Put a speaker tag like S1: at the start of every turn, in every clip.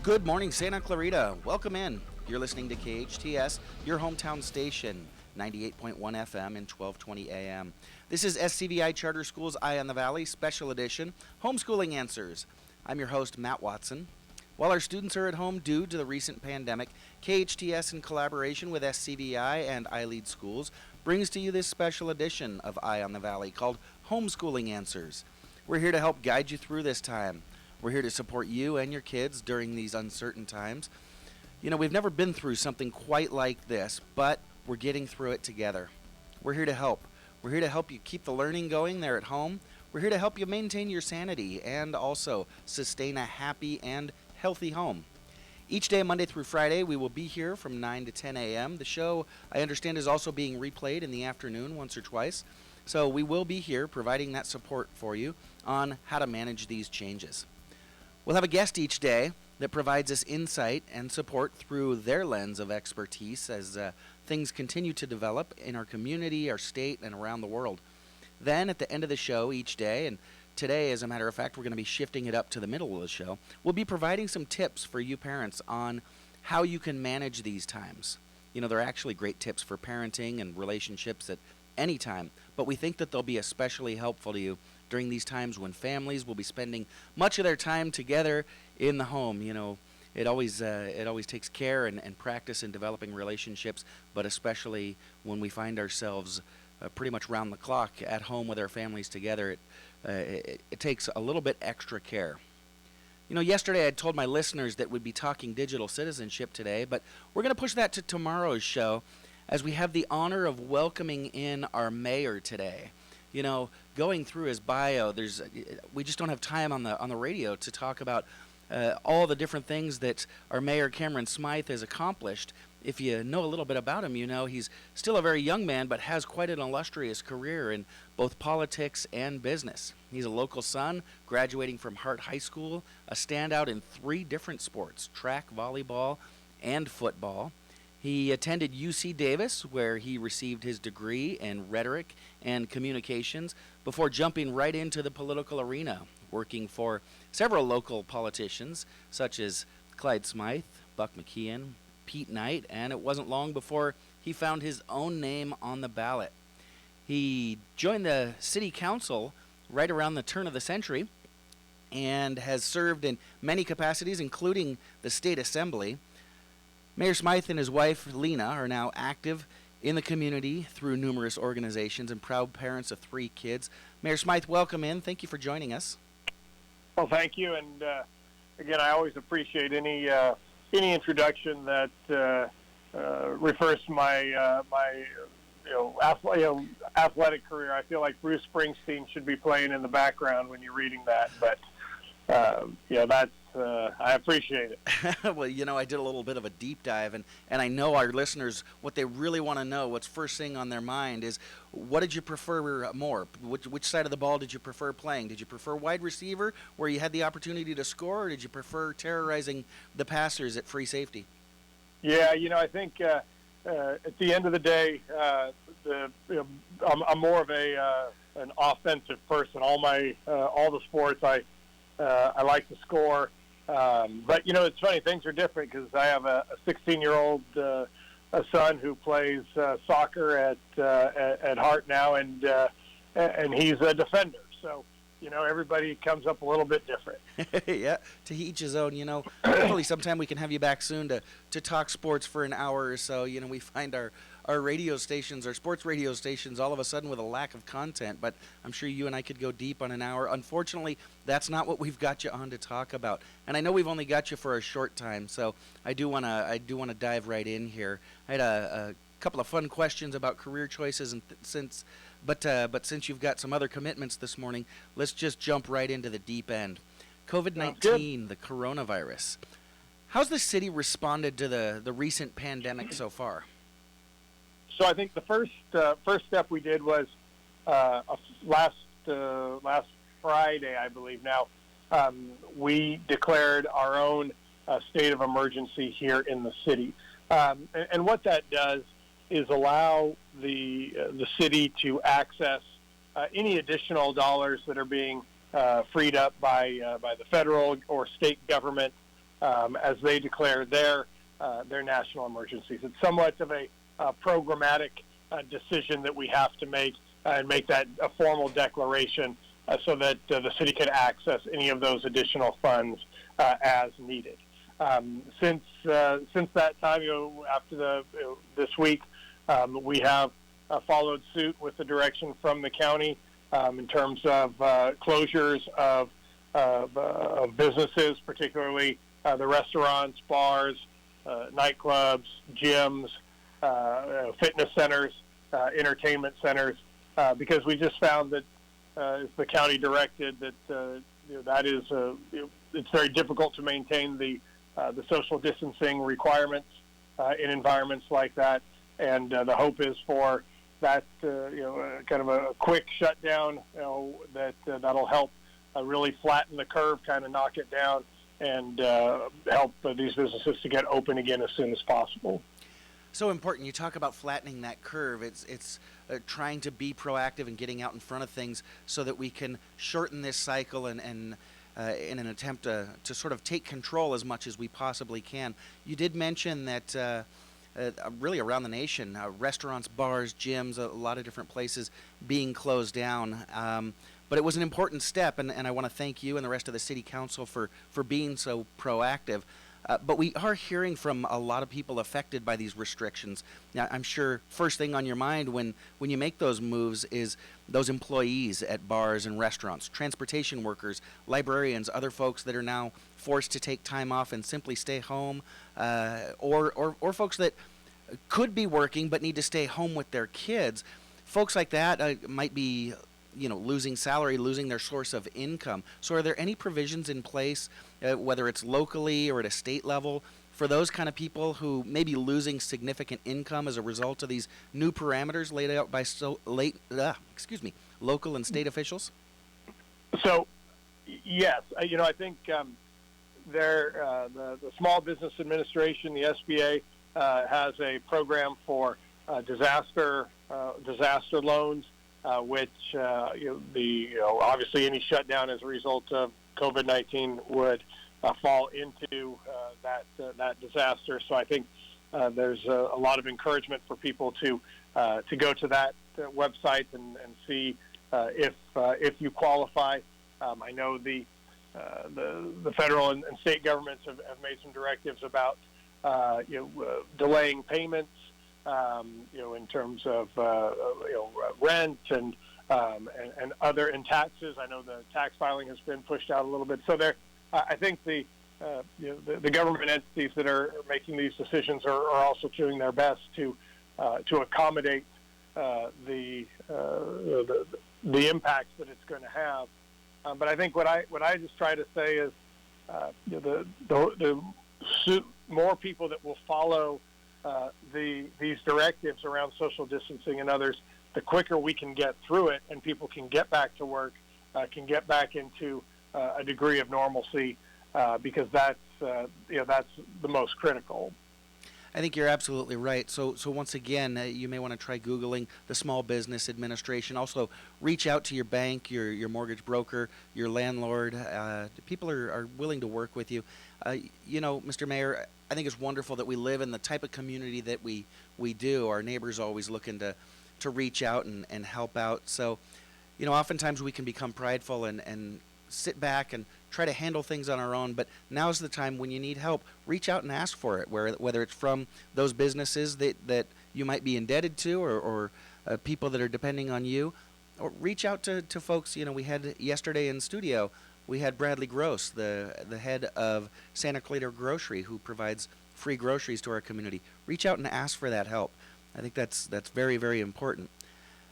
S1: Good morning, Santa Clarita. Welcome in. You're listening to KHTS, your hometown station, 98.1 FM and 1220 AM. This is SCVI Charter Schools Eye on the Valley, Special Edition, Homeschooling Answers. I'm your host, Matt Watson. While our students are at home due to the recent pandemic, KHTS, in collaboration with SCVI and iLead Schools, brings to you this special edition of Eye on the Valley called Homeschooling Answers. We're here to help guide you through this time. We're here to support you and your kids during these uncertain times. You know, we've never been through something quite like this, but we're getting through it together. We're here to help. We're here to help you keep the learning going there at home. We're here to help you maintain your sanity and also sustain a happy and healthy home. Each day, Monday through Friday, we will be here from 9 to 10 a.m. The show, I understand, is also being replayed in the afternoon once or twice. So we will be here providing that support for you on how to manage these changes. We'll have a guest each day that provides us insight and support through their lens of expertise as things continue to develop in our community, our state, and around the world. Then at the end of the show each day, and today, as a matter of fact, we're going to be shifting it up to the middle of the show, we'll be providing some tips for you parents on how you can manage these times. You know, they're actually great tips for parenting and relationships at any time, but we think that they'll be especially helpful to you during these times when families will be spending much of their time together in the home. You know, it always takes care and practice in developing relationships, but especially when we find ourselves pretty much round the clock at home with our families together, it takes a little bit extra care. You know, yesterday I told my listeners that we'd be talking digital citizenship today, but we're going to push that to tomorrow's show as we have the honor of welcoming in our mayor today. You know, going through his bio, we just don't have time on the radio to talk about all the different things that our Mayor Cameron Smyth has accomplished. If you know a little bit about him, you know he's still a very young man, but has quite an illustrious career in both politics and business. He's a local son, graduating from Hart High School, a standout in 3 different sports, track, volleyball, and football. He attended UC Davis, where he received his degree in rhetoric and communications before jumping right into the political arena, working for several local politicians such as Clyde Smyth, Buck McKeon, Pete Knight, and it wasn't long before he found his own name on the ballot. He joined the city council right around the turn of the century and has served in many capacities, including the state assembly. Mayor Smyth and his wife, Lena, are now active in the community through numerous organizations and proud parents of 3 kids. Mayor Smyth, welcome in. Thank you for joining us.
S2: Well, thank you. And again, I always appreciate any introduction that refers to my athletic career. I feel like Bruce Springsteen should be playing in the background when you're reading that. But that's I appreciate it.
S1: Well, you know, I did a little bit of a deep dive, and I know our listeners, what they really want to know, what's first thing on their mind is, what did you prefer more? Which side of the ball did you prefer playing? Did you prefer wide receiver, where you had the opportunity to score, or did you prefer terrorizing the passers at free safety?
S2: Yeah, you know, I think at the end of the day, I'm more of an offensive person. All the sports I like to score. But, you know, it's funny, things are different because I have a 16-year-old son who plays soccer at Hart now, and he's a defender. So, you know, everybody comes up a little bit different.
S1: Yeah, to each his own. You know, hopefully sometime we can have you back soon to talk sports for an hour or so. You know, we find our radio stations, our sports radio stations, all of a sudden with a lack of content, but I'm sure you and I could go deep on an hour. Unfortunately, that's not what we've got you on to talk about. And I know we've only got you for a short time, so I do want to dive right in here. I had a couple of fun questions about career choices, and since you've got some other commitments this morning, let's just jump right into the deep end. COVID-19, the coronavirus. How's the city responded to the recent pandemic so far?
S2: So I think the first step we did was last Friday, I believe. Now we declared our own state of emergency here in the city, and what that does is allow the city to access any additional dollars that are being freed up by the federal or state government as they declare their national emergencies. It's somewhat of a programmatic decision that we have to make and make that a formal declaration so that the city can access any of those additional funds as needed. Since that time, after this week, we have followed suit with the direction from the county in terms of closures of businesses, particularly the restaurants, bars, nightclubs, gyms, fitness centers, entertainment centers, because we just found that, as the county directed, that that is it's very difficult to maintain the social distancing requirements in environments like that, and the hope is for that kind of a quick shutdown that'll help really flatten the curve, kind of knock it down, and help these businesses to get open again as soon as possible.
S1: So important. You talk about flattening that curve. It's trying to be proactive and getting out in front of things so that we can shorten this cycle and in an attempt to sort of take control as much as we possibly can. You did mention that really around the nation, restaurants, bars, gyms, a lot of different places being closed down. But it was an important step, and I want to thank you and the rest of the city council for being so proactive. But we are hearing from a lot of people affected by these restrictions. Now, I'm sure first thing on your mind when you make those moves is those employees at bars and restaurants, transportation workers, librarians, other folks that are now forced to take time off and simply stay home, or folks that could be working but need to stay home with their kids. Folks like that might be losing salary, losing their source of income. So are there any provisions in place, whether it's locally or at a state level, for those kind of people who may be losing significant income as a result of these new parameters laid out by local and state officials?
S2: So, yes, I think the Small Business Administration, the SBA, has a program for disaster loans. Which obviously any shutdown as a result of COVID-19 would fall into that disaster. So I think there's a lot of encouragement for people to go to that website and see if you qualify. I know the federal and state governments have made some directives about delaying payments. In terms of rent and other taxes. I know the tax filing has been pushed out a little bit. So I think the government entities that are making these decisions are also doing their best to accommodate the impacts that it's going to have. But I think what I just try to say is the more people that will follow these directives around social distancing and others, the quicker we can get through it and people can get back to work, can get back into a degree of normalcy, because that's the most critical.
S1: I think you're absolutely right. So once again, you may want to try Googling the Small Business Administration. Also, reach out to your bank, your mortgage broker, your landlord. People are willing to work with you. Mr. Mayor, I think it's wonderful that we live in the type of community that we do. Our neighbors are always looking to reach out and help out. So, oftentimes we can become prideful and sit back and try to handle things on our own, but now's the time when you need help, reach out and ask for it, whether it's from those businesses that you might be indebted to or people that are depending on you, or reach out to folks. We had yesterday in studio, we had Bradley Gross, the head of Santa Clarita Grocery, who provides free groceries to our community. Reach out and ask for that help. I think that's very, very important.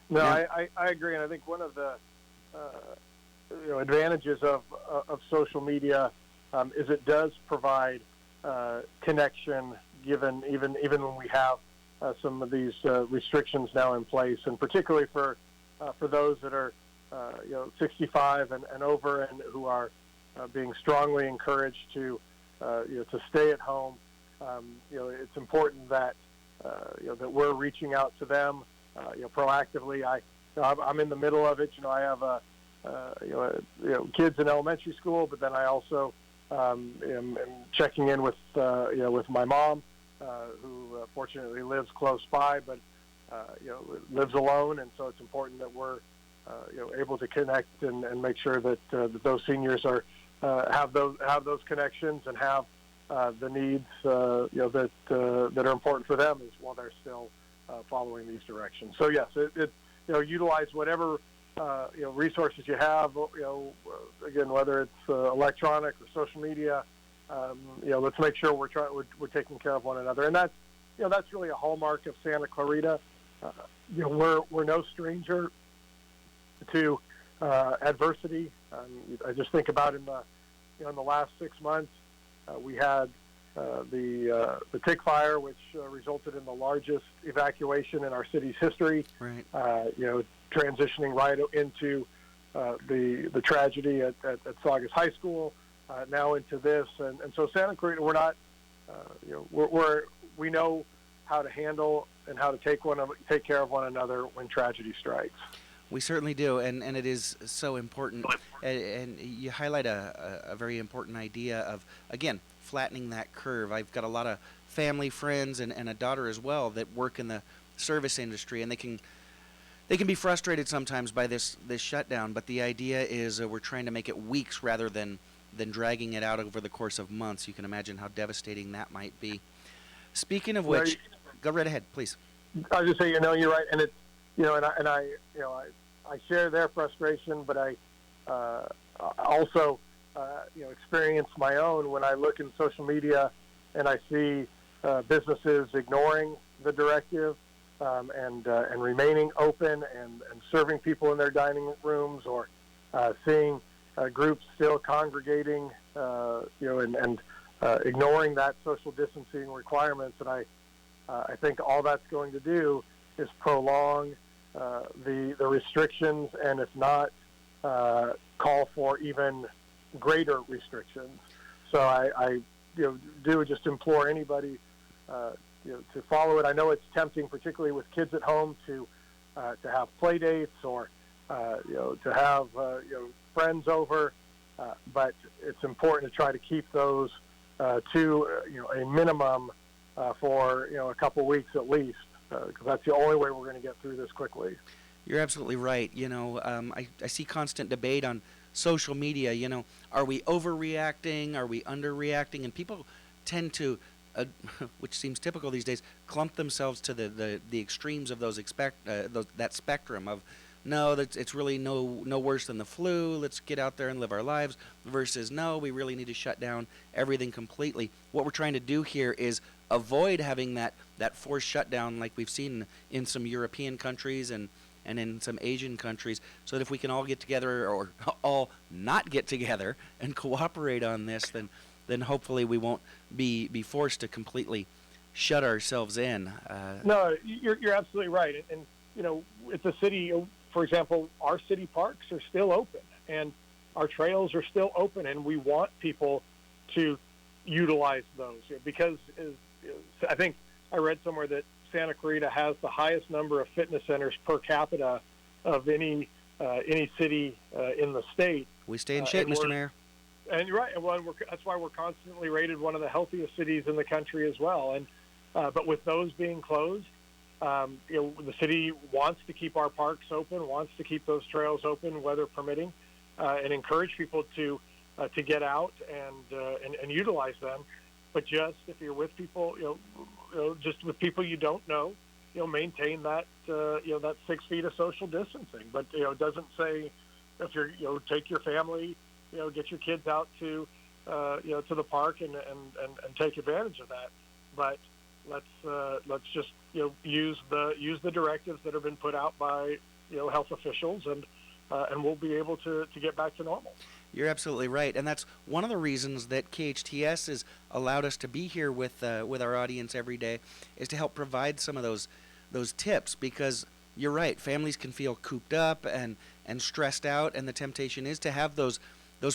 S2: No, I agree, and I think one of the advantages of social media is it does provide connection, given even when we have some of these restrictions now in place, and particularly for those that are 65 and over, and who are being strongly encouraged to stay at home. It's important that that we're reaching out to them proactively. I'm in the middle of it. I have kids in elementary school, but then I also and checking in with with my mom, who fortunately lives close by, but lives alone, and so it's important that we're able to connect and make sure that that those seniors are have those connections and have the needs that are important for them as while they're still following these directions. So yes, it utilize whatever resources you have. Again, whether it's electronic or social media. Let's make sure we're taking care of one another, and that's really a hallmark of Santa Clarita. We're no stranger to adversity. I just think about in the last 6 months, we had the tick fire, which resulted in the largest evacuation in our city's history.
S1: Right.
S2: Transitioning right into the tragedy at Saugus High School, now into this, and so Santa Clarita, we're not, we know how to handle and how to take care of one another when tragedy strikes.
S1: We certainly do, and it is so important. And you highlight a very important idea of, again, flattening that curve. I've got a lot of family, friends, and a daughter as well that work in the service industry, and they can be frustrated sometimes by this shutdown. But the idea is we're trying to make it weeks rather than dragging it out over the course of months. You can imagine how devastating that might be. Speaking of which, go right ahead, please.
S2: I was just saying, you're right, and it's, I share their frustration, but I also, experience my own when I look in social media and I see businesses ignoring the directive and remaining open and serving people in their dining rooms, or seeing groups still congregating, and ignoring that social distancing requirements. And I think all that's going to do is prolong the restrictions, and if not, call for even greater restrictions. So I do just implore anybody to follow it. I know it's tempting, particularly with kids at home, to have play dates or to have friends over, but it's important to try to keep those to a minimum for a couple weeks at least, because that's the only way we're going to get through this quickly.
S1: You're absolutely right. I see constant debate on social media. Are we overreacting? Are we underreacting? And people tend to, which seems typical these days, clump themselves to the extremes of that spectrum of, no, it's really no worse than the flu. Let's get out there and live our lives. Versus, no, we really need to shut down everything completely. What we're trying to do here is avoid having that forced shutdown like we've seen in some European countries and in some Asian countries, so that if we can all get together or all not get together and cooperate on this, then hopefully we won't be forced to completely shut ourselves in.
S2: No, you're absolutely right. And it's a city. For example, our city parks are still open, and our trails are still open, and we want people to utilize those, because I think I read somewhere that Santa Clarita has the highest number of fitness centers per capita of any city in the state.
S1: We stay in shape, Mr. Mayor.
S2: And you're right. Well, that's why we're constantly rated one of the healthiest cities in the country as well. And but with those being closed, the city wants to keep our parks open, wants to keep those trails open, weather permitting, and encourage people to get out and utilize them. But just if you're with people, just with people you don't know, maintain that that 6 feet of social distancing. But it doesn't say if you're take your family, get your kids out to to the park and take advantage of that. But let's just use the directives that have been put out by health officials, and we'll be able to get back to normal.
S1: You're absolutely right, and that's one of the reasons that KHTS has allowed us to be here with our audience every day, is to help provide some of those tips, because you're right, families can feel cooped up and stressed out, and the temptation is to have those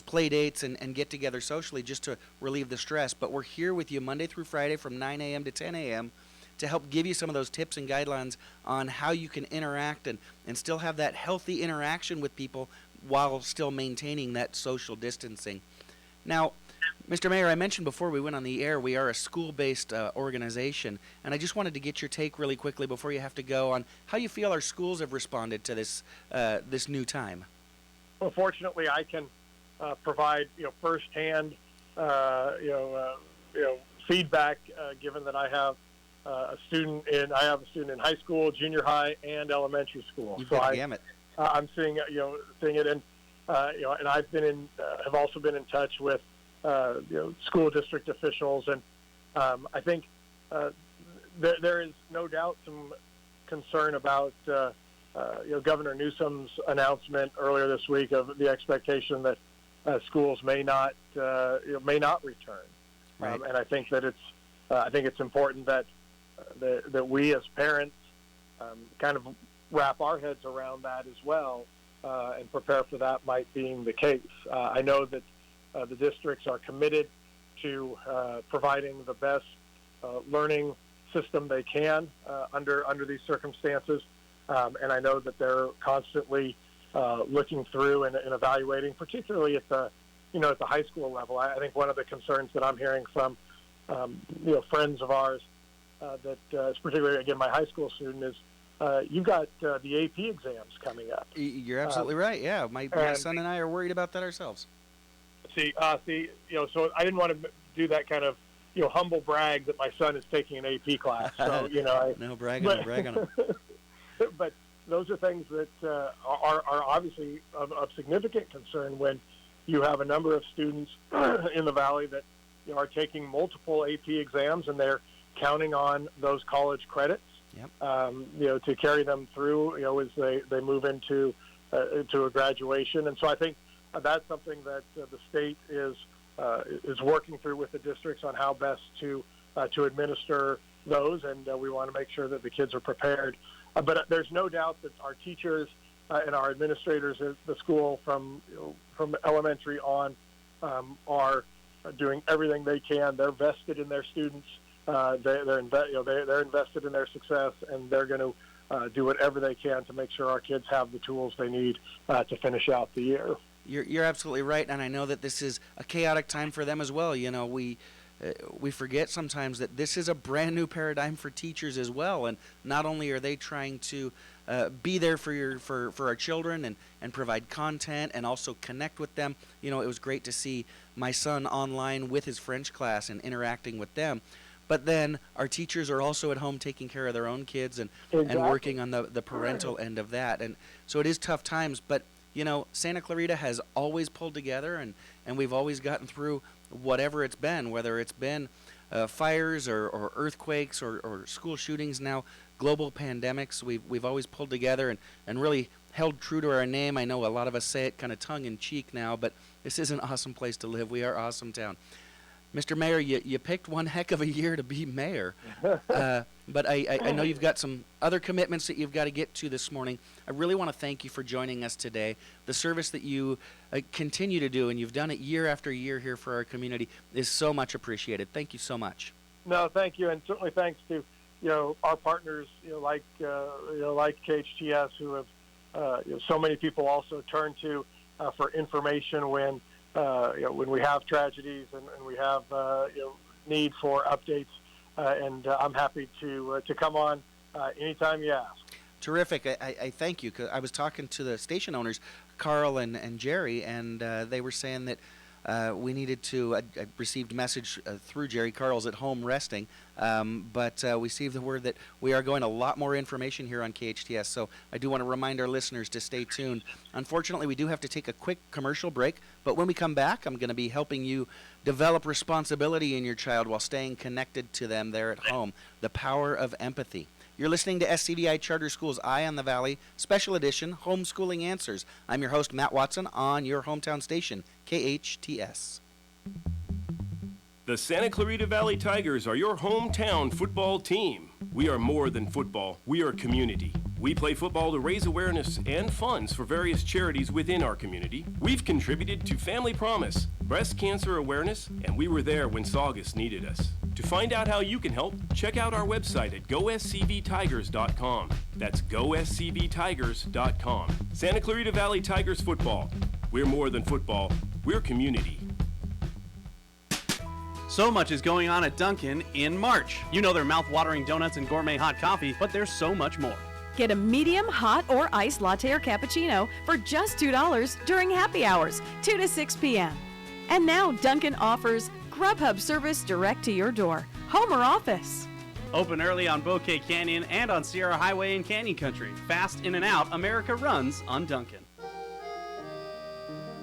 S1: play dates and get together socially just to relieve the stress. But we're here with you Monday through Friday from 9 a.m. to 10 a.m. to help give you some of those tips and guidelines on how you can interact and still have that healthy interaction with people while still maintaining that social distancing. Now, Mr. Mayor, I mentioned before we went on the air, we are a school-based organization, and I just wanted to get your take really quickly before you have to go on how you feel our schools have responded to this new time.
S2: Well, fortunately, I can provide firsthand feedback, given that I have a student in high school, junior high, and elementary school.
S1: You've got the gamut.
S2: I'm seeing it, and and I've have also been in touch with school district officials, and I think there is no doubt some concern about Governor Newsom's announcement earlier this week of the expectation that schools may not return,
S1: right.
S2: And I think that it's important that we as parents kind of wrap our heads around that as well, and prepare for that might being the case. I know that the districts are committed to providing the best learning system they can under these circumstances, and I know that they're constantly looking through and evaluating, particularly at the high school level. I think one of the concerns that I'm hearing from friends of ours that is particularly, again, my high school student is you've got the AP exams coming up.
S1: You're absolutely right. Yeah, my son and I are worried about that ourselves.
S2: So I didn't want to do that kind of humble brag that my son is taking an AP class. So
S1: no bragging on him.
S2: But those are things that are obviously of significant concern when you have a number of students in the Valley that are taking multiple AP exams, and they're counting on those college credits. Yep. To carry them through, as they move into a graduation. And so I think that's something that the state is working through with the districts on how best to administer those, and we want to make sure that the kids are prepared. But there's no doubt that our teachers and our administrators at the school from elementary on are doing everything they can. They're vested in their students. They're invested in their success, and they're going to do whatever they can to make sure our kids have the tools they need to finish out the year.
S1: You're absolutely right, and I know that this is a chaotic time for them as well. We forget sometimes that this is a brand new paradigm for teachers as well, and not only are they trying to be there for our children and provide content and also connect with them. It was great to see my son online with his French class and interacting with them. But then our teachers are also at home taking care of their own kids and working on the parental end of that. And so it is tough times, but Santa Clarita has always pulled together, and we've always gotten through whatever it's been, whether it's been fires or earthquakes or school shootings, now global pandemics. We've always pulled together and really held true to our name. I know a lot of us say it kind of tongue-in-cheek now, but this is an awesome place to live. We are Awesome Town. Mr. Mayor, you picked one heck of a year to be mayor, but I know you've got some other commitments that you've got to get to this morning. I really want to thank you for joining us today. The service that you continue to do, and you've done it year after year here for our community, is so much appreciated. Thank you so much.
S2: No, thank you, and certainly thanks to our partners, like KHTS, who have so many people also turn to for information when we have tragedies and we have need for updates, and I'm happy to come on anytime you ask.
S1: Terrific. I thank you. 'Cause I was talking to the station owners, Carl and Jerry, and they were saying that we needed to. I received a message through Jerry. Carl's at home resting, but we received the word that we are going a lot more information here on KHTS. So I do want to remind our listeners to stay tuned. Unfortunately, we do have to take a quick commercial break, but when we come back, I'm going to be helping you develop responsibility in your child while staying connected to them there at home. The power of empathy. You're listening to SCVI Charter Schools Eye on the Valley, Special Edition, Homeschooling Answers. I'm your host, Matt Watson, on your hometown station, KHTS.
S3: The Santa Clarita Valley Tigers are your hometown football team. We are more than football. We are community. We play football to raise awareness and funds for various charities within our community. We've contributed to Family Promise, breast cancer awareness, and we were there when Saugus needed us. To find out how you can help, check out our website at goscvtigers.com. That's goscvtigers.com. Santa Clarita Valley Tigers football. We're more than football. We're community.
S4: So much is going on at Dunkin' in March. You know their mouth-watering donuts and gourmet hot coffee, but there's so much more.
S5: Get a medium, hot, or iced latte or cappuccino for just $2 during happy hours, 2 to 6 p.m. And now Dunkin' offers Grubhub service direct to your door, home or office.
S4: Open early on Bouquet Canyon and on Sierra Highway in Canyon Country. Fast in and out, America runs on Dunkin'.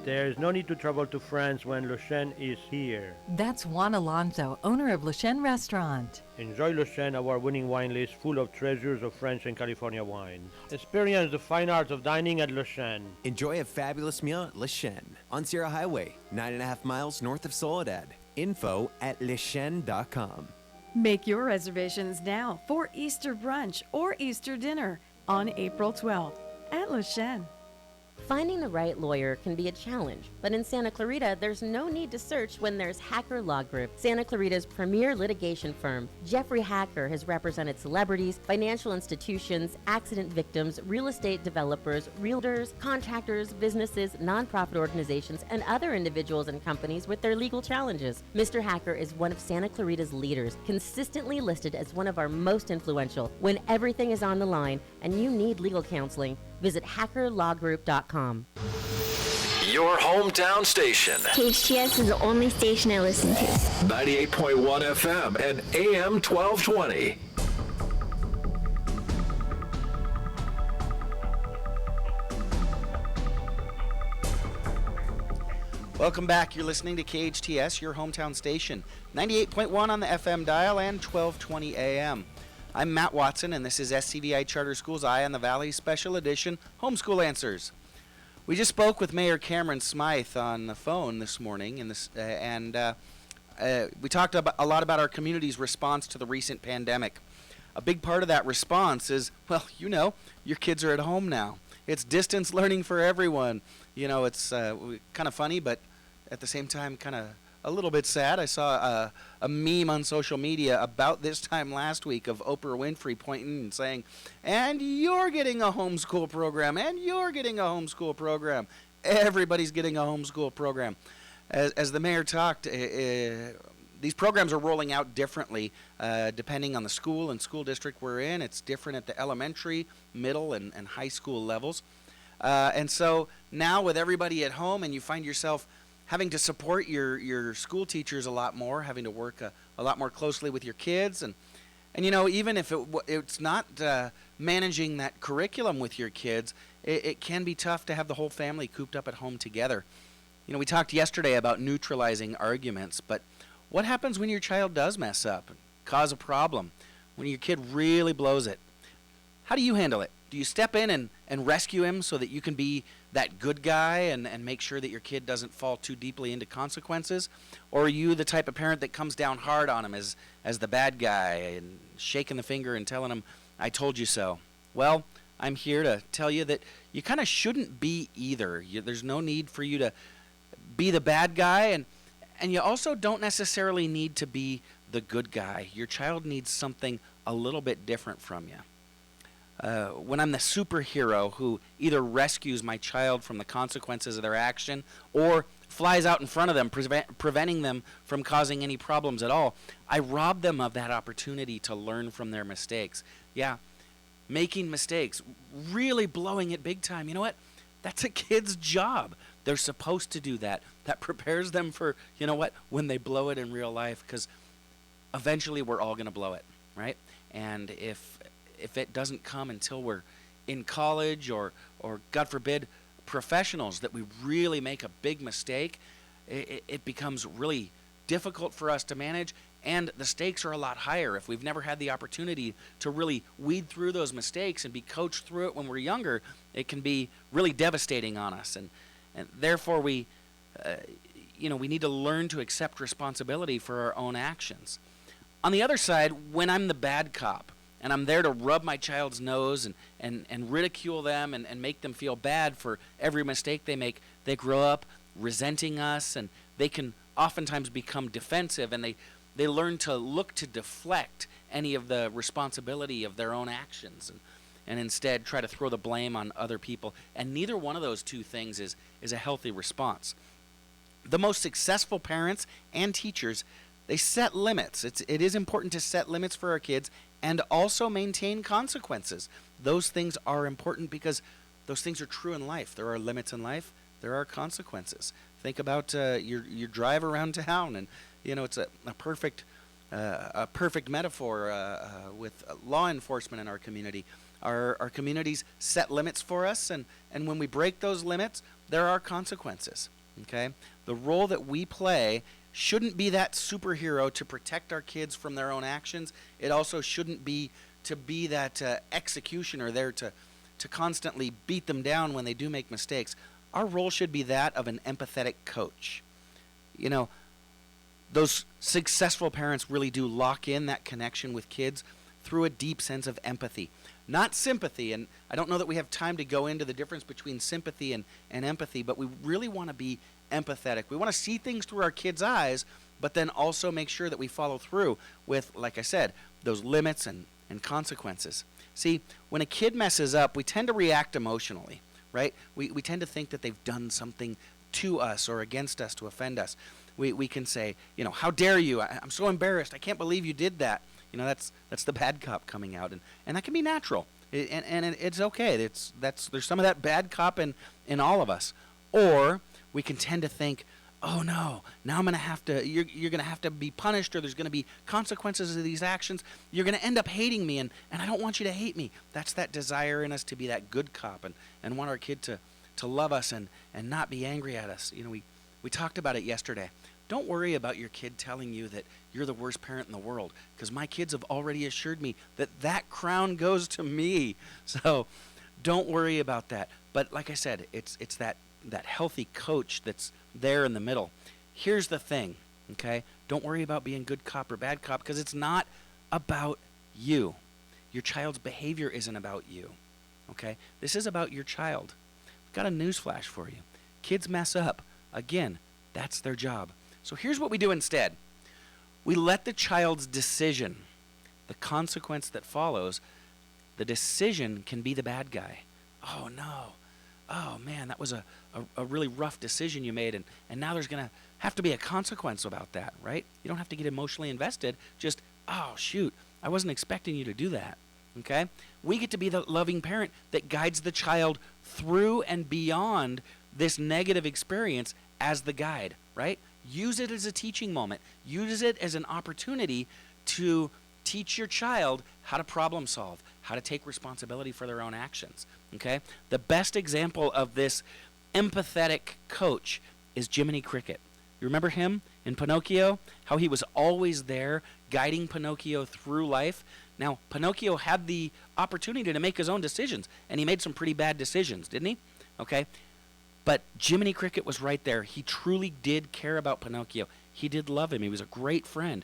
S6: There's no need to travel to France when Le Chêne is here.
S7: That's Juan Alonso, owner of Le Chêne Restaurant.
S6: Enjoy Le Chêne, our winning wine list full of treasures of French and California wines. Experience the fine arts of dining at Le Chêne.
S8: Enjoy a fabulous meal at Le Chêne on Sierra Highway, 9.5 miles north of Soledad. Info at lechene.com.
S5: Make your reservations now for Easter brunch or Easter dinner on April 12th at Le Chêne.
S9: Finding the right lawyer can be a challenge, but in Santa Clarita, there's no need to search when there's Hacker Law Group, Santa Clarita's premier litigation firm. Jeffrey Hacker has represented celebrities, financial institutions, accident victims, real estate developers, realtors, contractors, businesses, nonprofit organizations, and other individuals and companies with their legal challenges. Mr. Hacker is one of Santa Clarita's leaders, consistently listed as one of our most influential. When everything is on the line and you need legal counseling, visit hackerlawgroup.com.
S10: Your hometown station.
S11: KHTS is the only station I listen to.
S10: 98.1 FM and AM 1220.
S1: Welcome back. You're listening to KHTS, your hometown station. 98.1 on the FM dial and 1220 AM. I'm Matt Watson, and this is SCVI Charter Schools Eye on the Valley Special Edition Homeschool Answers. We just spoke with Mayor Cameron Smyth on the phone this morning, and we talked a lot about our community's response to the recent pandemic. A big part of that response is, well, your kids are at home now. It's distance learning for everyone. It's kind of funny, but at the same time, kind of a little bit sad. I saw a meme on social media about this time last week of Oprah Winfrey pointing and saying, and you're getting a homeschool program, and you're getting a homeschool program. Everybody's getting a homeschool program. As the mayor talked, these programs are rolling out differently depending on the school and school district we're in. It's different at the elementary, middle, and high school levels. And so now with everybody at home and you find yourself having to support your school teachers a lot more, having to work a lot more closely with your kids, and even if it's not managing that curriculum with your kids, it can be tough to have the whole family cooped up at home together. We talked yesterday about neutralizing arguments, but what happens when your child does mess up, cause a problem, when your kid really blows it? How do you handle it? Do you step in and rescue him so that you can be that good guy and make sure that your kid doesn't fall too deeply into consequences? Or are you the type of parent that comes down hard on him as the bad guy and shaking the finger and telling him, I told you so? Well, I'm here to tell you that you kind of shouldn't be either. There's no need for you to be the bad guy, and you also don't necessarily need to be the good guy. Your child needs something a little bit different from you. When I'm the superhero who either rescues my child from the consequences of their action or flies out in front of them, preventing them from causing any problems at all, I rob them of that opportunity to learn from their mistakes. Yeah, making mistakes, really blowing it big time. You know what? That's a kid's job. They're supposed to do that. That prepares them for, when they blow it in real life, because eventually we're all going to blow it, right? And if it doesn't come until we're in college or God forbid, professionals, that we really make a big mistake, it becomes really difficult for us to manage, and the stakes are a lot higher. If we've never had the opportunity to really weed through those mistakes and be coached through it when we're younger, it can be really devastating on us. And therefore we need to learn to accept responsibility for our own actions. On the other side, when I'm the bad cop, and I'm there to rub my child's nose and ridicule them and make them feel bad for every mistake they make, they grow up resenting us, and they can oftentimes become defensive, and they learn to look to deflect any of the responsibility of their own actions and instead try to throw the blame on other people. And neither one of those two things is a healthy response. The most successful parents and teachers, They set limits. It is important to set limits for our kids and also maintain consequences. Those things are important because those things are true in life. There are limits in life. There are consequences. Think about your drive around town, and it's a perfect metaphor with law enforcement in our community. Our communities set limits for us, and when we break those limits, there are consequences. Okay, the role that we play shouldn't be that superhero to protect our kids from their own actions. It also shouldn't be to be that executioner there to constantly beat them down when they do make mistakes. Our role should be that of an empathetic coach. Those successful parents really do lock in that connection with kids through a deep sense of empathy, not sympathy. And I don't know that we have time to go into the difference between sympathy and empathy, but we really want to be empathetic. We want to see things through our kids' eyes, but then also make sure that we follow through with, like I said, those limits and consequences. See, when a kid messes up, we tend to react emotionally, right? We tend to think that they've done something to us or against us to offend us. We can say, how dare you? I'm so embarrassed. I can't believe you did that. That's the bad cop coming out, and that can be natural, and it's okay. There's some of that bad cop in all of us. Or we can tend to think, oh no, now I'm going to have to, you're going to have to be punished, or there's going to be consequences of these actions. You're going to end up hating me, and I don't want you to hate me. That's that desire in us to be that good cop and want our kid to love us and not be angry at us. We talked about it yesterday. Don't worry about your kid telling you that you're the worst parent in the world, because my kids have already assured me that crown goes to me. So don't worry about that. But like I said, it's that healthy coach that's there in the middle. Here's the thing, okay? Don't worry about being good cop or bad cop, because it's not about you. Your child's behavior isn't about you, okay? This is about your child. I've got a news flash for you. Kids mess up. Again, that's their job. So here's what we do instead. We let the child's decision, the consequence that follows, the decision can be the bad guy. Oh no. Oh man, that was a really rough decision you made, and now there's going to have to be a consequence about that, right? You don't have to get emotionally invested. Just, oh shoot, I wasn't expecting you to do that. Okay? We get to be the loving parent that guides the child through and beyond this negative experience as the guide, right? Use it as a teaching moment. Use it as an opportunity to teach your child how to problem solve, how to take responsibility for their own actions, okay? The best example of this empathetic coach is Jiminy Cricket. You remember him in Pinocchio? How he was always there guiding Pinocchio through life? Now, Pinocchio had the opportunity to make his own decisions, and he made some pretty bad decisions, didn't he? Okay? But Jiminy Cricket was right there. He truly did care about Pinocchio. He did love him. He was a great friend.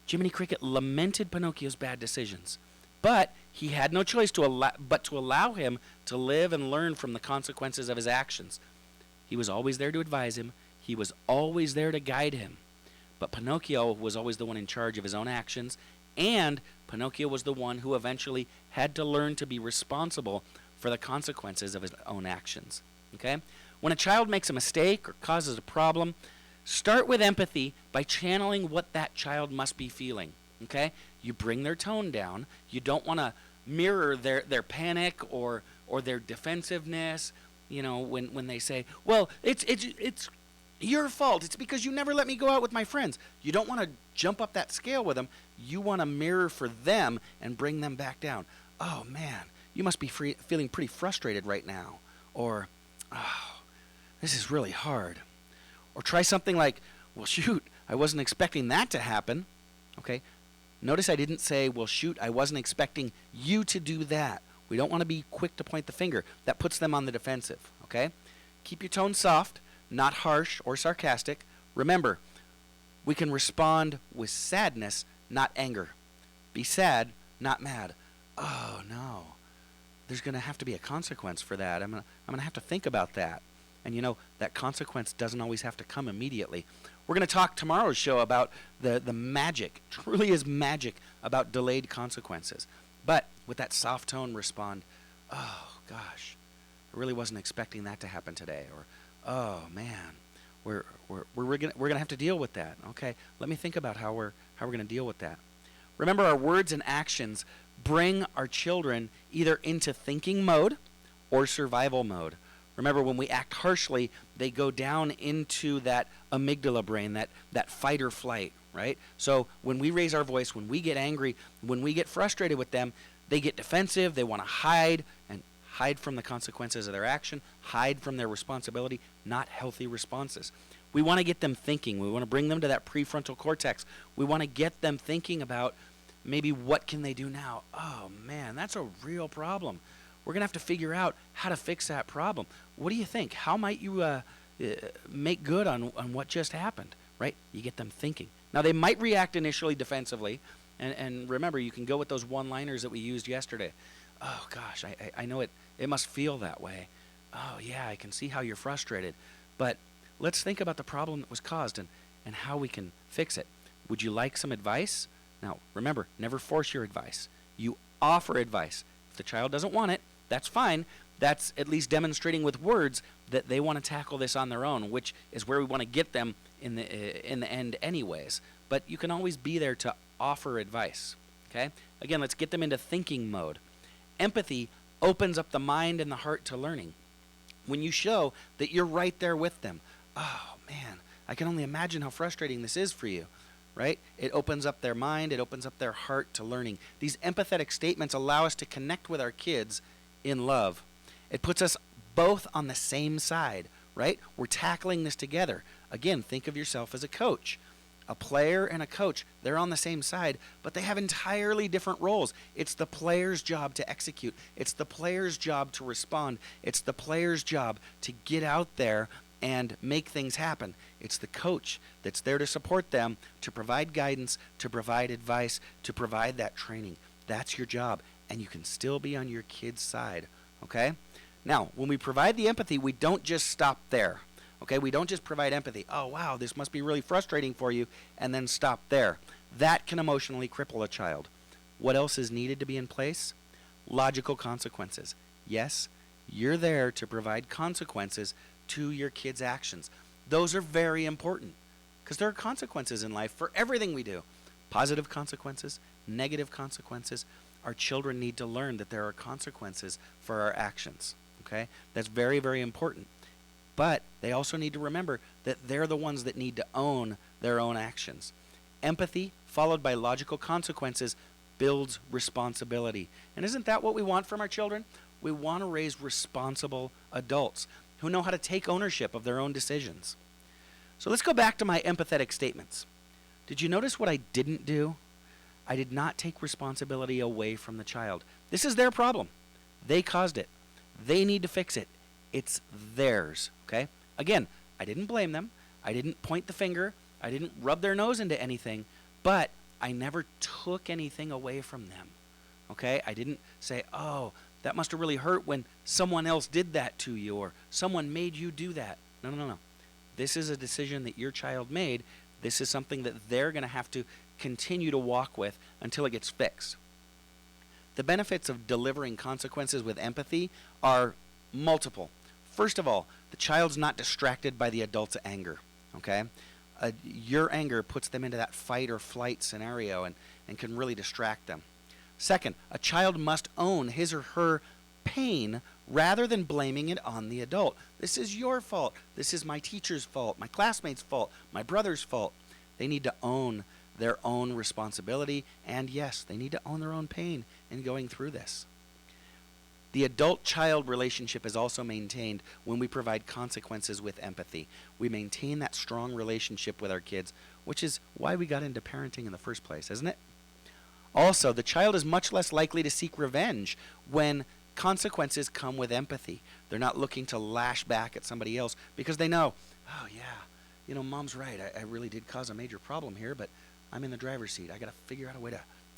S1: Jiminy Cricket lamented Pinocchio's bad decisions, but he had no choice to allow him to live and learn from the consequences of his actions. He was always there to advise him. He was always there to guide him. But Pinocchio was always the one in charge of his own actions, and Pinocchio was the one who eventually had to learn to be responsible for the consequences of his own actions. Okay? When a child makes a mistake or causes a problem, start with empathy by channeling what that child must be feeling. Okay? You bring their tone down. You don't want to mirror their panic or their defensiveness. When they say, well, it's your fault. It's because you never let me go out with my friends. You don't want to jump up that scale with them. You want to mirror for them and bring them back down. Oh, man, you must be feeling pretty frustrated right now. Or, oh, this is really hard. Or try something like, well, shoot, I wasn't expecting that to happen. Okay? Notice I didn't say, well, shoot, I wasn't expecting you to do that. We don't want to be quick to point the finger. That puts them on the defensive. Okay? Keep your tone soft, not harsh or sarcastic. Remember, we can respond with sadness, not anger. Be sad, not mad. Oh, no. There's going to have to be a consequence for that. I'm going to have to think about that. And that consequence doesn't always have to come immediately. We're going to talk tomorrow's show about the magic, truly is magic, about delayed consequences. But with that soft tone, respond, oh, gosh, I really wasn't expecting that to happen today. Or, oh, man, we're gonna have to deal with that. Okay, let me think about how we're gonna deal with that. Remember, our words and actions bring our children either into thinking mode or survival mode. Remember, when we act harshly, they go down into that amygdala brain, that fight or flight, right? So when we raise our voice, when we get angry, when we get frustrated with them, they get defensive, they want to hide from the consequences of their action, hide from their responsibility, not healthy responses. We want to get them thinking. We want to bring them to that prefrontal cortex. We want to get them thinking about maybe what can they do now? Oh, man, that's a real problem. We're going to have to figure out how to fix that problem. What do you think? How might you make good on what just happened, right? You get them thinking. Now, they might react initially defensively. And remember, you can go with those one-liners that we used yesterday. Oh, gosh, I know it must feel that way. Oh, yeah, I can see how you're frustrated. But let's think about the problem that was caused and how we can fix it. Would you like some advice? Now, remember, never force your advice. You offer advice. If the child doesn't want it, that's fine. That's at least demonstrating with words that they want to tackle this on their own, which is where we want to get them in the end anyways. But you can always be there to offer advice, okay? Again, let's get them into thinking mode. Empathy opens up the mind and the heart to learning. When you show that you're right there with them, oh, man, I can only imagine how frustrating this is for you, right? It opens up their mind, it opens up their heart to learning. These empathetic statements allow us to connect with our kids in love. It puts us both on the same side, right? We're tackling this together. Again, think of yourself as a coach. A player and a coach, they're on the same side, but they have entirely different roles. It's the player's job to execute. It's the player's job to respond. It's the player's job to get out there and make things happen. It's the coach that's there to support them, to provide guidance, to provide advice, to provide that training. That's your job, and you can still be on your kid's side, okay? Now, when we provide the empathy, we don't just stop there. Okay, we don't just provide empathy. Oh, wow, this must be really frustrating for you, and then stop there. That can emotionally cripple a child. What else is needed to be in place? Logical consequences. Yes, you're there to provide consequences to your kids' actions. Those are very important because there are consequences in life for everything we do. Positive consequences, negative consequences. Our children need to learn that there are consequences for our actions. Okay, that's very, very important. But they also need to remember that they're the ones that need to own their own actions. Empathy, followed by logical consequences, builds responsibility. And isn't that what we want from our children? We want to raise responsible adults who know how to take ownership of their own decisions. So let's go back to my empathetic statements. Did you notice what I didn't do? I did not take responsibility away from the child. This is their problem. They caused it. They need to fix it. It's theirs, okay? Again, I didn't blame them. I didn't point the finger. I didn't rub their nose into anything, but I never took anything away from them, okay? I didn't say, oh, that must have really hurt when someone else did that to you or someone made you do that. No. This is a decision that your child made. This is something that they're going to have to continue to walk with until it gets fixed. The benefits of delivering consequences with empathy are multiple. First of all, the child's not distracted by the adult's anger, okay? Your anger puts them into that fight or flight scenario and can really distract them. Second, a child must own his or her pain rather than blaming it on the adult. This is your fault. This is my teacher's fault, my classmate's fault, my brother's fault. They need to own their own responsibility, and yes, they need to own their own pain in going through this. The adult-child relationship is also maintained when we provide consequences with empathy. We maintain that strong relationship with our kids, which is why we got into parenting in the first place, isn't it? Also, the child is much less likely to seek revenge when consequences come with empathy. They're not looking to lash back at somebody else because they know, oh yeah, mom's right. I really did cause a major problem here, but I'm in the driver's seat. I got to figure out a way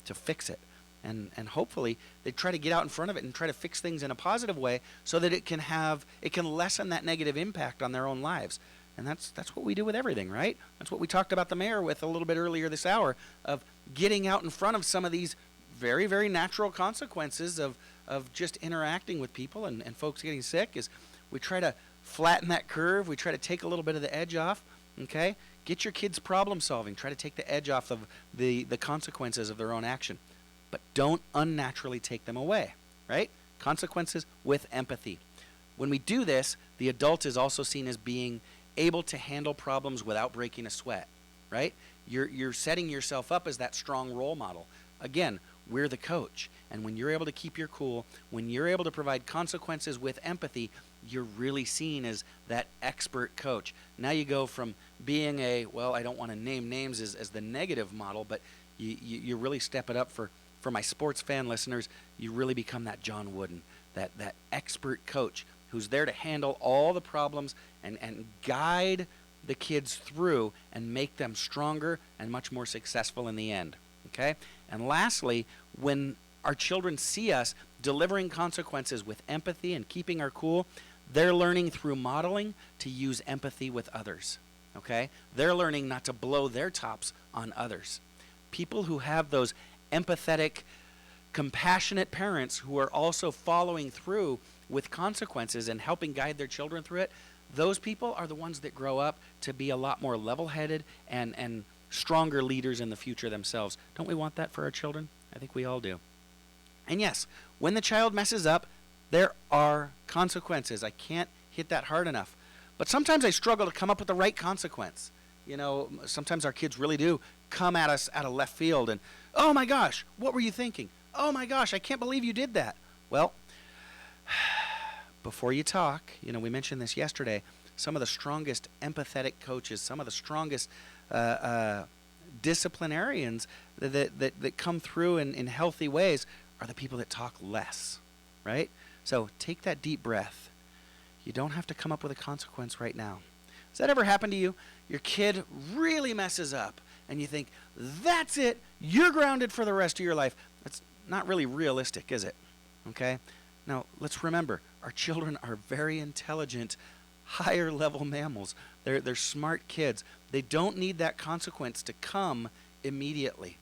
S1: to fix it. And hopefully they try to get out in front of it and try to fix things in a positive way so that it can lessen that negative impact on their own lives. And that's what we do with everything, right? That's what we talked about the mayor with a little bit earlier this hour, of getting out in front of some of these very, very natural consequences of just interacting with people and folks getting sick. Is we try to flatten that curve. We try to take a little bit of the edge off, okay? Get your kids problem solving. Try to take the edge off of the consequences of their own action. But don't unnaturally take them away, right? Consequences with empathy. When we do this, the adult is also seen as being able to handle problems without breaking a sweat, right? You're setting yourself up as that strong role model. Again, we're the coach. And when you're able to keep your cool, when you're able to provide consequences with empathy, you're really seen as that expert coach. Now you go from being I don't want to name names as the negative model, but you really step it up for my sports fan listeners. You really become that John Wooden, that expert coach who's there to handle all the problems and guide the kids through and make them stronger and much more successful in the end. Okay? And lastly, when our children see us delivering consequences with empathy and keeping our cool, they're learning through modeling to use empathy with others. Okay? They're learning not to blow their tops on others. People who have those empathetic, compassionate parents who are also following through with consequences and helping guide their children through it, those people are the ones that grow up to be a lot more level-headed and stronger leaders in the future themselves. Don't we want that for our children? I think we all do. And yes, when the child messes up, there are consequences. I can't hit that hard enough. But sometimes I struggle to come up with the right consequence. You know, sometimes our kids really do come at us out of left field and, oh my gosh, what were you thinking? Oh my gosh, I can't believe you did that. Well, before you talk, we mentioned this yesterday, some of the strongest empathetic coaches, some of the strongest disciplinarians that come through in healthy ways are the people that talk less, right? So take that deep breath. You don't have to come up with a consequence right now. Has that ever happened to you? Your kid really messes up and you think, that's it, you're grounded for the rest of your life. That's not really realistic, is it? Okay? Now, let's remember, our children are very intelligent, higher level mammals. They're smart kids. They don't need that consequence to come immediately.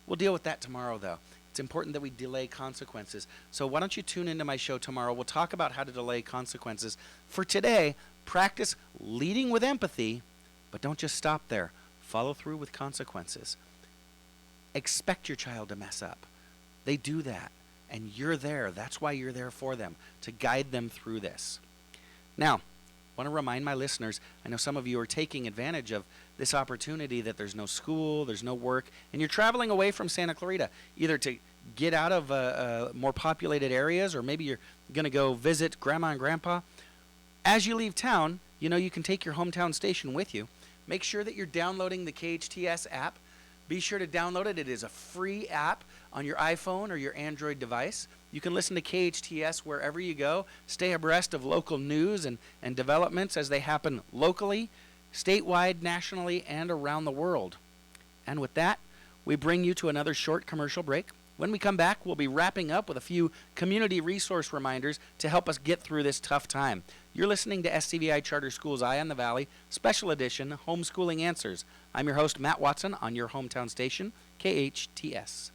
S1: We'll deal with that tomorrow, though. It's important that we delay consequences. So why don't you tune into my show tomorrow? We'll talk about how to delay consequences. For today, practice leading with empathy, but don't just stop there. Follow through with consequences. Expect your child to mess up. They do that, and you're there. That's why you're there for them, to guide them through this. Now, I want to remind my listeners, I know some of you are taking advantage of this opportunity that there's no school, there's no work, and you're traveling away from Santa Clarita, either to get out of more populated areas, or maybe you're going to go visit Grandma and Grandpa. As you leave town, you can take your hometown station with you. Make sure that you're downloading the KHTS app. Be sure to download it. It is a free app on your iPhone or your Android device. You can listen to KHTS wherever you go. Stay abreast of local news and developments as they happen locally, statewide, nationally, and around the world. And with that, we bring you to another short commercial break. When we come back, we'll be wrapping up with a few community resource reminders to help us get through this tough time. You're listening to SCVI Charter Schools Eye on the Valley, Special Edition, Homeschooling Answers. I'm your host, Matt Watson, on your hometown station, KHTS.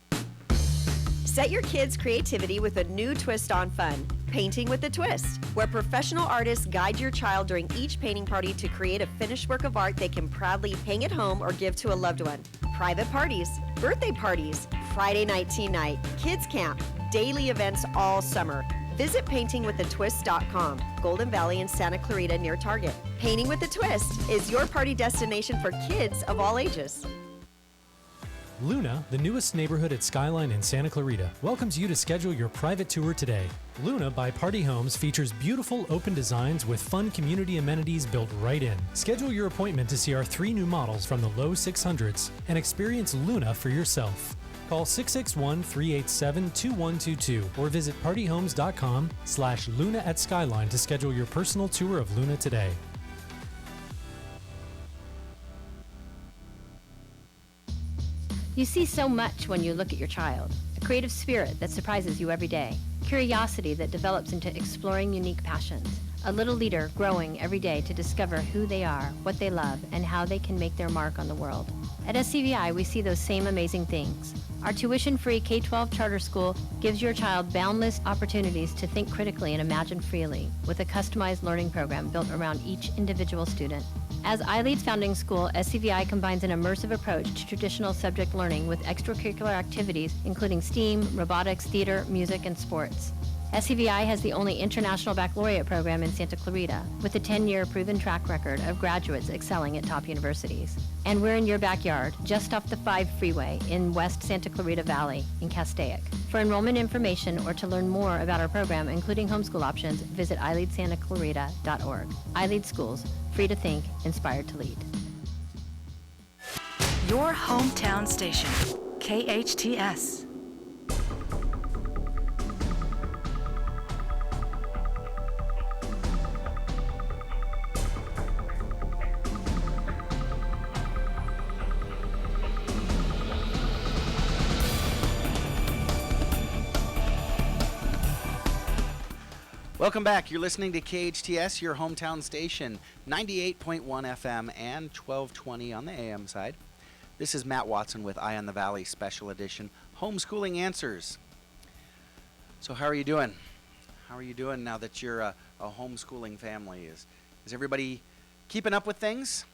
S12: Set your kids' creativity with a new twist on fun, Painting with a Twist, where professional artists guide your child during each painting party to create a finished work of art they can proudly hang at home or give to a loved one. Private parties, birthday parties, Friday night teen night, kids camp, daily events all summer. Visit paintingwithatwist.com, Golden Valley in Santa Clarita near Target. Painting with a Twist is your party destination for kids of all ages.
S13: Luna, the newest neighborhood at Skyline in Santa Clarita, welcomes you to schedule your private tour today. Luna by Party Homes features beautiful open designs with fun community amenities built right in. Schedule your appointment to see our 3 new models from the low 600s and experience Luna for yourself. Call 661-387-2122 or visit partyhomes.com/Luna at Skyline to schedule your personal tour of Luna today.
S14: You see so much when you look at your child. A creative spirit that surprises you every day. Curiosity that develops into exploring unique passions. A little leader growing every day to discover who they are, what they love, and how they can make their mark on the world. At SCVI, we see those same amazing things. Our tuition-free K-12 charter school gives your child boundless opportunities to think critically and imagine freely, with a customized learning program built around each individual student. As iLead's founding school, SCVI combines an immersive approach to traditional subject learning with extracurricular activities including STEAM, robotics, theater, music, and sports. SCVI has the only international baccalaureate program in Santa Clarita, with a 10-year proven track record of graduates excelling at top universities. And we're in your backyard, just off the 5 freeway in West Santa Clarita Valley in Castaic. For enrollment information or to learn more about our program, including homeschool options, visit iLeadSantaClarita.org. iLead Schools, free to think, inspired to lead.
S5: Your hometown station, KHTS.
S1: Welcome back. You're listening to KHTS, your hometown station, 98.1 FM and 1220 on the AM side. This is Matt Watson with Eye on the Valley Special Edition, Homeschooling Answers. So how are you doing? How are you doing now that you're a homeschooling family? Is everybody keeping up with things?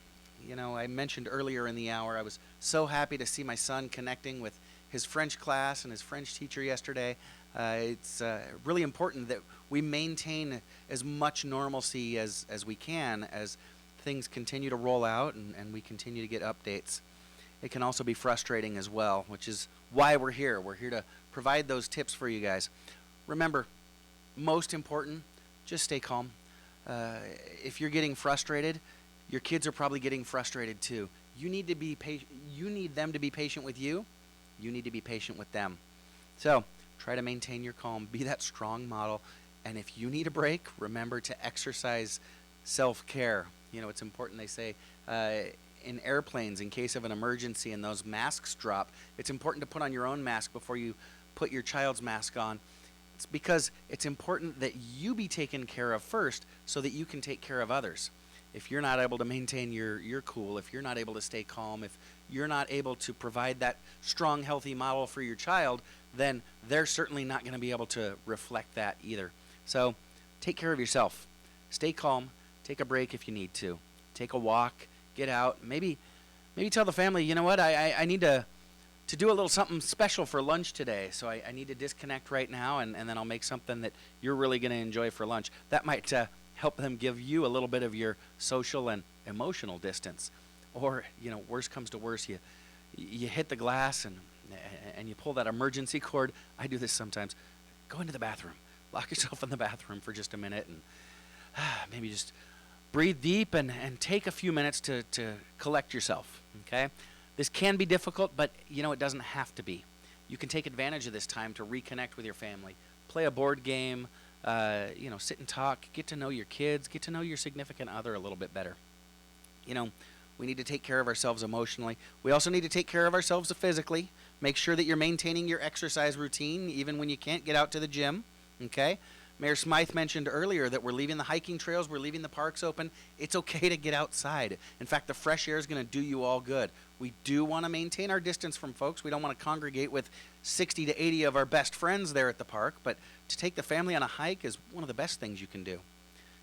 S1: You know, I mentioned earlier in the hour, I was so happy to see my son connecting with his French class and his French teacher yesterday. It's really important that we maintain as much normalcy as we can as things continue to roll out and we continue to get updates. It can also be frustrating as well, which is why we're here. We're here to provide those tips for you guys. Remember, most important, just stay calm. If you're getting frustrated, your kids are probably getting frustrated too. You need to be you need them to be patient with you. You need to be patient with them. So try to maintain your calm. Be that strong model. And if you need a break, remember to exercise self-care. You know, it's important, they say, in airplanes, in case of an emergency and those masks drop, it's important to put on your own mask before you put your child's mask on. It's because it's important that you be taken care of first so that you can take care of others. If you're not able to maintain your cool, if you're not able to stay calm, if you're not able to provide that strong, healthy model for your child, then they're certainly not going to be able to reflect that either. So take care of yourself. Stay calm. Take a break if you need to. Take a walk. Get out. Maybe tell the family, you know what, I need to do a little something special for lunch today. So I need to disconnect right now, and then I'll make something that you're really going to enjoy for lunch. That might help them give you a little bit of your social and emotional distance. Or, you know, worst comes to worst, you hit the glass and you pull that emergency cord. I do this sometimes. Go into the bathroom. Lock yourself in the bathroom for just a minute and maybe just breathe deep and take a few minutes to collect yourself, okay? This can be difficult, but, you know, it doesn't have to be. You can take advantage of this time to reconnect with your family. Play a board game, you know, sit and talk, get to know your kids, get to know your significant other a little bit better. You know, we need to take care of ourselves emotionally. We also need to take care of ourselves physically. Make sure that you're maintaining your exercise routine even when you can't get out to the gym, okay? Mayor Smyth mentioned earlier that we're leaving the hiking trails, we're leaving the parks open. It's okay to get outside. In fact, the fresh air is going to do you all good. We do want to maintain our distance from folks. We don't want to congregate with 60 to 80 of our best friends there at the park, but to take the family on a hike is one of the best things you can do.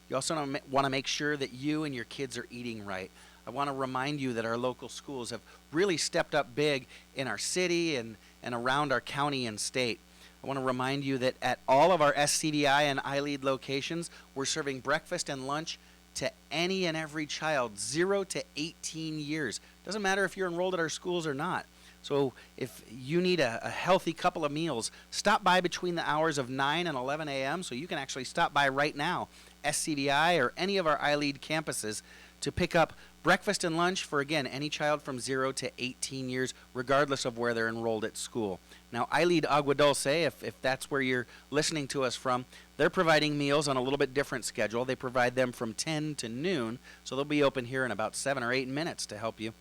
S1: You also want to make sure that you and your kids are eating right. I want to remind you that our local schools have really stepped up big in our city and around our county and state. I want to remind you that at all of our SCVI and iLead locations, we're serving breakfast and lunch to any and every child, 0 to 18 years. Doesn't matter if you're enrolled at our schools or not. So if you need a healthy couple of meals, stop by between the hours of 9 and 11 a.m. so you can actually stop by right now, SCVI or any of our iLead campuses, to pick up breakfast and lunch for, again, any child from 0 to 18 years, regardless of where they're enrolled at school. Now, iLead Agua Dulce, if that's where you're listening to us from, they're providing meals on a little bit different schedule. They provide them from 10 to noon, so they'll be open here in about 7 or 8 minutes to help you.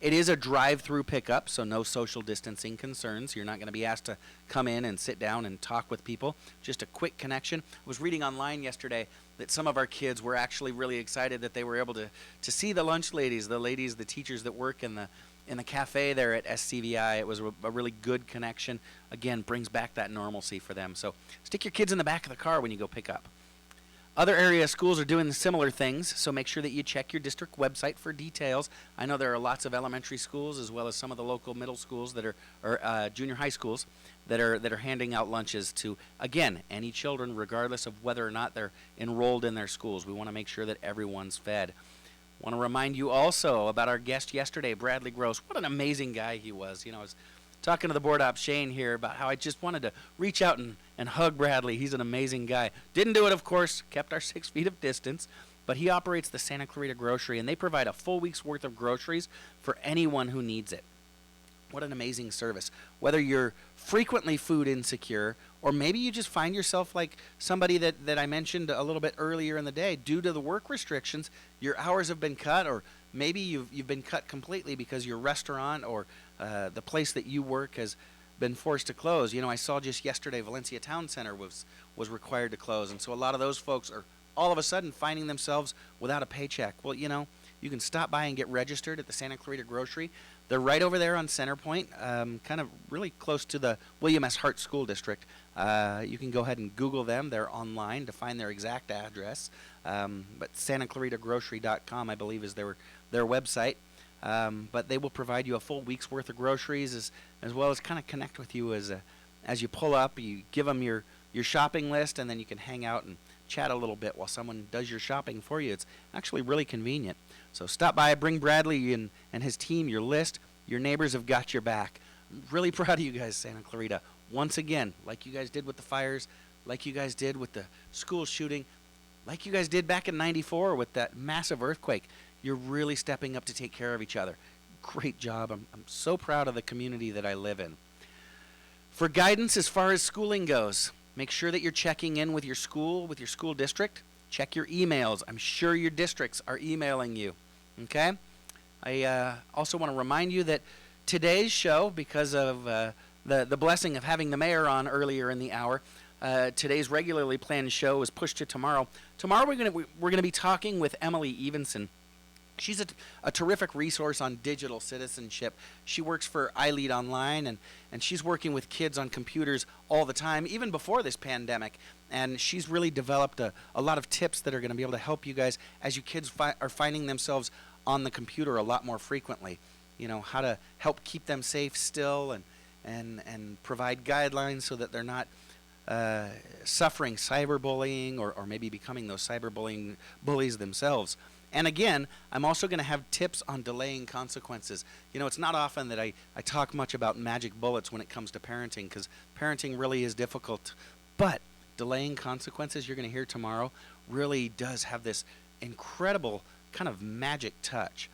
S1: It is a drive-through pickup, so no social distancing concerns. You're not going to be asked to come in and sit down and talk with people. Just a quick connection. I was reading online yesterday that some of our kids were actually really excited that they were able to see the lunch ladies, the teachers that work in in the cafe there at SCVI. It was a really good connection. Again, brings back that normalcy for them. So stick your kids in the back of the car when you go pick up. Other area schools are doing similar things, so make sure that you check your district website for details. I know there are lots of elementary schools as well as some of the local middle schools that are, or junior high schools that are handing out lunches to, again, any children regardless of whether or not they're enrolled in their schools. We want to make sure that everyone's fed. Want to remind you also about our guest yesterday, Bradley Gross. What an amazing guy he was. You know, I was talking to the board op Shane here about how I just wanted to reach out and hug Bradley. He's an amazing guy. Didn't do it, of course, kept our 6 feet of distance, but he operates the Santa Clarita Grocery, and they provide a full week's worth of groceries for anyone who needs it. What an amazing service. Whether you're frequently food insecure, or maybe you just find yourself like somebody that I mentioned a little bit earlier in the day, due to the work restrictions, your hours have been cut, or maybe you've been cut completely because your restaurant or the place that you work has been forced to close. You know, I saw just yesterday Valencia Town Center was required to close, and so a lot of those folks are all of a sudden finding themselves without a paycheck. Well, you know, you can stop by and get registered at the Santa Clarita Grocery. They're right over there on Center Point, kind of really close to the William S. Hart School District. You can go ahead and Google them. They're online to find their exact address. But SantaClaritaGrocery.com, I believe, is their website. But they will provide you a full week's worth of groceries as well as kind of connect with you as you pull up. You give them your shopping list, and then you can hang out and chat a little bit while someone does your shopping for you. It's actually really convenient. So stop by, bring Bradley and his team your list. Your neighbors have got your back. I'm really proud of you guys, Santa Clarita. Once again, like you guys did with the fires, like you guys did with the school shooting, like you guys did back in '94 with that massive earthquake, you're really stepping up to take care of each other. Great job. I'm so proud of the community that I live in. For guidance as far as schooling goes, make sure that you're checking in with your school district. Check your emails. I'm sure your districts are emailing you. Okay? I also want to remind you that today's show, because of the blessing of having the mayor on earlier in the hour, today's regularly planned show is pushed to tomorrow. Tomorrow we're gonna be talking with Emily Evenson. She's a terrific resource on digital citizenship. She works for iLead Online, and she's working with kids on computers all the time, even before this pandemic. And she's really developed a lot of tips that are going to be able to help you guys as your kids are finding themselves on the computer a lot more frequently. You know, how to help keep them safe still and provide guidelines so that they're not suffering cyberbullying or maybe becoming those cyberbullying bullies themselves. And again, I'm also going to have tips on delaying consequences. You know, it's not often that I talk much about magic bullets when it comes to parenting, because parenting really is difficult. But delaying consequences, you're going to hear tomorrow, really does have this incredible kind of magic touch.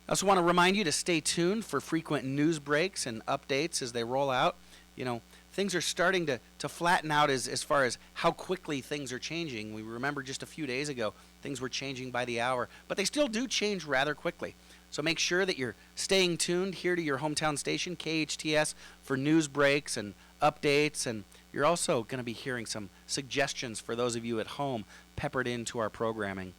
S1: I also want to remind you to stay tuned for frequent news breaks and updates as they roll out. You know, things are starting to flatten out as far as how quickly things are changing. We remember just a few days ago, things were changing by the hour, but they still do change rather quickly. So make sure that you're staying tuned here to your hometown station, KHTS, for news breaks and updates, and you're also going to be hearing some suggestions for those of you at home peppered into our programming.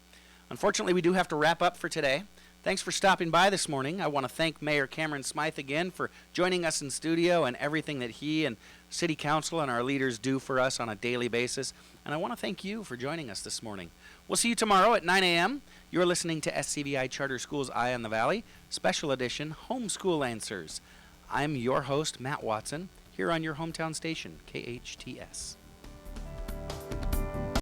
S1: Unfortunately, we do have to wrap up for today. Thanks for stopping by this morning. I want to thank Mayor Cameron Smyth again for joining us in studio and everything that he and City Council and our leaders do for us on a daily basis. And I want to thank you for joining us this morning. We'll see you tomorrow at 9 a.m. You're listening to SCVI Charter Schools Eye on the Valley, Special Edition Homeschool Answers. I'm your host, Matt Watson, here on your hometown station, KHTS.